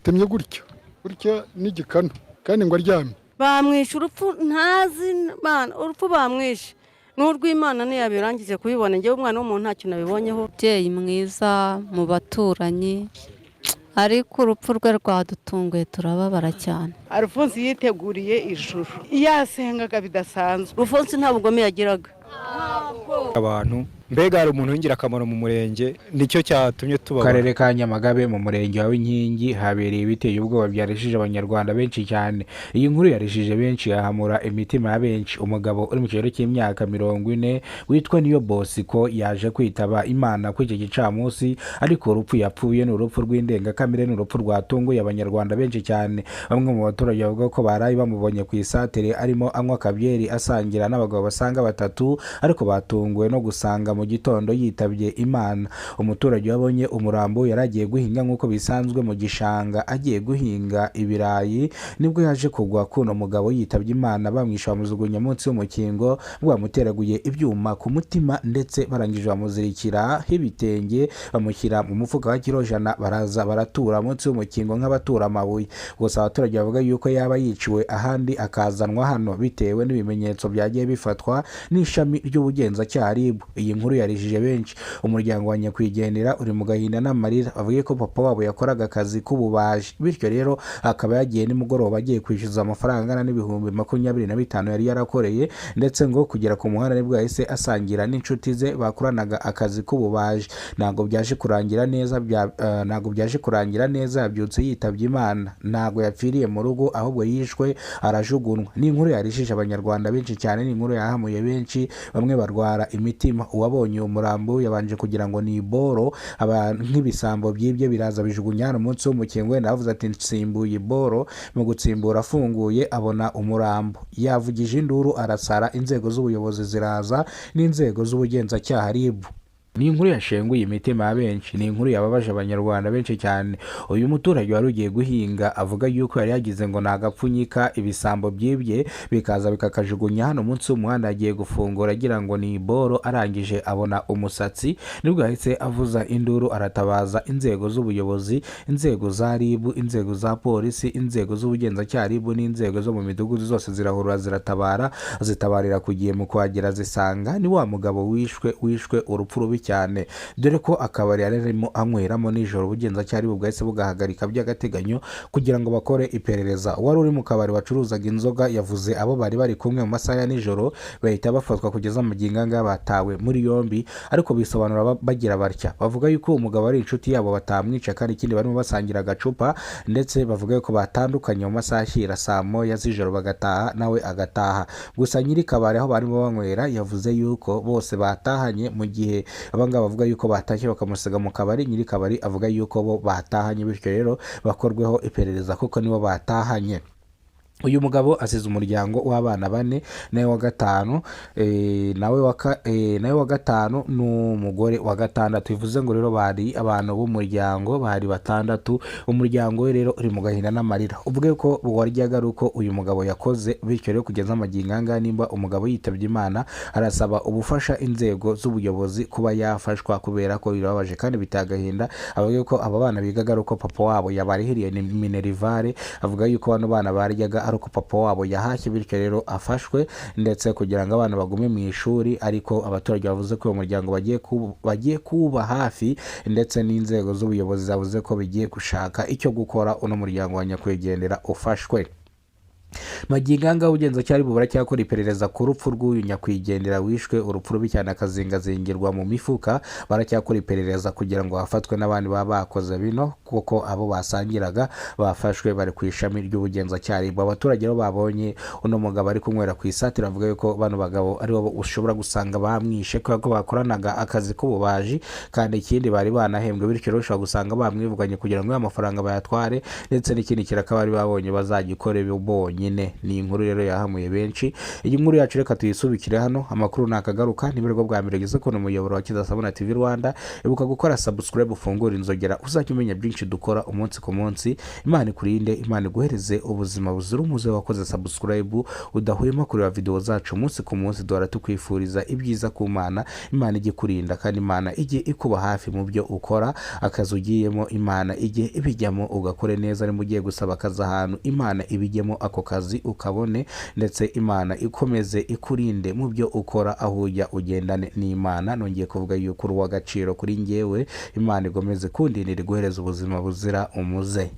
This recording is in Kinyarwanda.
bamutemye gutya n'igikanu kandi ngo aryamye. Bamwishe urupfu ntazi urupfu bamwishe n'urw'Imana ntiyabirangije kubibona. Njyewe umwana w'umuntu nta kintu nabibonyeho. Umubyeyi mwiza mu baturanyi, ariko urupfu rwe rwadutunguye turababara cyane. Alphonse yiteguriye ijuru, yasengaga bidasanzwe. Alphonse nta bugome yagiraga. Abantu mbega hari umuntu w'ingirakamaro mu murenge, nicyo cyatumye tuba. Karere ka Nyamagabe mu murenge wa Inkingi habereye ibiteye ubwoba byarishije abanyarwanda benshi cyane. Iyi nkuru yarishije benshi, yahamura imitima ya benshi. Umugabo uri mu kigero cy'imyaka 40 witwa Niyo Bosiko yaje kwitaba Imana kuri iki gicamunsi, ariko urupfu yapfuye ni urupfu rw'indengakamere, ni urupfu rwatunguye abanyarwanda benshi cyane. Bamwe mu baturage bavuga ko barayi bamubonye ku isatere arimo anywa kabyeri asangira n'abagabo basanga batatu, ariko batunguwe no gusanga mu gitondo yitabye Imana. Umuturage wabonye umurambo yaragiye guhinga nk'uko bisanzwe mu gishanga, agiye guhinga ibirayi nibwo yaje kugwa kuno mugabo yitabye Imana. Bamwisha bamujugunya munsi y'umukingo, bamuteraguye ibyuma ku mutima ndetse barangije bamuzirikira ibitenge bamushyira mu mufuka wa kirojana, baraza baratura munsi y'umukingo nk'abatura amabuye. Gusa abaturage bavuga yuko yaba yiciwe ahandi akazanwa hano bitewe n'ibimenyetso byagiye bifatwa n'ishami ry'ubugenzacyaha RIB. Iyi nkuru yarijije benshi. Umuryango wa nyakwigendera uri mu gahinda n'amarira, bavuye ko papa wabo yakoraga akazi k'ububaji, bityo rero akaba yagiye nimugoroba agiye kwishyuza amafaranga angana n'ibihumbi 25 yari yarakoreye, ndetse ngo kugera ku muhanda nibwo yahise asangira n'inshuti ze bakoranaga akazi k'ububaji. Ntabwo byaje kurangira neza yabyutse yitabye Imana. Ntabwo yapfiriye mu rugo, ahubwo yishwe arajugunwa. Ni inkuru yarijije abanyarwanda benshi cyane, ni inkuru yahamuye benshi, bamwe barwara imitima. Uwabonye umurambo yabanje kugira ngo ni iboro, nk'ibisambo byibye biraza bijugunya hano munsi w'umukingo. Wenda avuze ati nsimbuye iboro, mu gutsimbura afunguye abona umurambo, yavugije induru arasara. Inzego z'ubuyobozi ziraza n'inzego z'ubugenzacyaha RIB. Ni inkuru yashenguye imitima ya benshi, ni inkuru yababaje abanyarwanda benshi cyane. Uyu muturage wari ugiye guhinga avuga yuko yari yagize ngo nagapfunyika ibisambo byibye bikaza bikakajugunya hano munsi w'umuhanda, agiye gufungura agira ngo ni iboro, arangije abona umusatsi nibwo yahise avuza induru aratabaza inzego z'ubuyobozi, inzego za RIB, inzego za polisi, inzego z'ubugenzacyaha RIB n'inzego zo mu midugudu zose zirahurura zitabarira kugiye mu kuhagera zisanga ni wa mugabo wishwe urupfu rubi cyane, dore ko akabari yarimo anyweramo nijoro. Ubugenzacyaha bwahise bugahagarika by'agateganyo kugira ngo bakore iperereza. Wari uri mu kabari wacuruzaga inzoga yavuze abo bari kumwe mu masaha ya nijoro, bahita bafatwa kugeza mu ginganga batawe muri yombi. Ariko bisobanura bagira batya, bavuga yuko umugabo ari inshuti yabo batamwica, kandi ikindi barimo basangira agacupa, ndetse bavuga yuko batandukanye mu masaha ashyira saa moya z'ijoro bagataha nawe agataha. Gusa nyiri kabari aho barimo banywera yavuze yuko bose batahanye, mu gihe abangaba bavuga yuko batashye bakamusiga mu kabari. Nyiri kabari avuga yuko bo batahanye, bityo rero bakorweho iperereza kuko nibo batahanye. Uyu mugabo asize umuryango w'abana 4, nawe wa gatanu nawe wa gatanu n'umugore wa 6. Bivuze ngo rero bari abantu b'umuryango bari 6. Umuryango we rero uri mu gahinda n'amarira, ubwe ko waryaga ruko uyu mugabo yakoze. Bityo rero kugeza amaginganga nimba umugabo yitabye Imana, arasaba ubufasha inzego z'ubuyobozi kuba yafashwa, kubera ko birababaje kandi bitagahinda. Avuga ko aba bana bigaga ruko papa wabo yabarihiriye ni minerivare, avuga yuko bano bana baryaga ariko papa wabo yahashye, bityo rero afashwe ndetse kugira ngo abana bagume mu ishuri. Ariko abaturage bavuze ko uwo muryango bagiye kuba hafi, ndetse n'inzego z'ubuyobozi zavuze ko bigiye gushaka icyo gukora uno muryango wa nyakwigendera ufashwe. Maginganga ubugenzacyaha buracyakora iperereza ku rupfu rw'uyu nyakwigendera wishwe urupfu rubi cyane akazingazingirwa mu mifuka. Baracyakora iperereza kugira ngo hafatwe n'abandi baba bakoze bino, kuko abo basangiraga bafashwe bari ku ishami ry'ubugenzacyaha. Abaturage rero babonye uno mugabo ari kunywera ku isatira, avuga yuko bano bagabo aribo ushobora gusanga bamwishe kubera ko bakoranaga akazi k'ububaji, kandi ikindi bari banahembwe, bityo rero ushobora gusanga bamwivuganye kugira ngo amafaranga bayatware, ndetse n'ikindi kiraka bari babonye bazagikore bonye nyine. ni inkuru rero yahamuye benshi. Iyi nkuru yacu reka tuyisubikire hano, amakuru nakagaruka nibwo bwa mbere geze ko umuyoboro wa Kizasabona TV Rwanda. Ibuka gukora subscribe, ufungura inzogera uzajya umenya byinshi dukora umunsi ku munsi. Imana ikurinde, Imana iguhereze ubuzima buzira umuze. Wakoze subscribe udahwema kureba video zacu umunsi ku munsi, duhora tukwifuriza ibyiza ku Mana. Imana ijye kurinda kandi Imana ijye ikuba hafi mu byo ukora. Akazi ugiyemo Imana ijye ibijyamo ugakore neza. Ari mugiye gusaba akazi ahantu, Imana ibijyemo ako kazi ukabone, ndetse Imana ikomeze ikurinde mu byo ukora. Aho ujya ugendane n'Imana. Nongeye kuvuga yuko uri uw'agaciro kuri njyewe. Imana igomeze kundinira iguhereza ubuzima buzira umuze.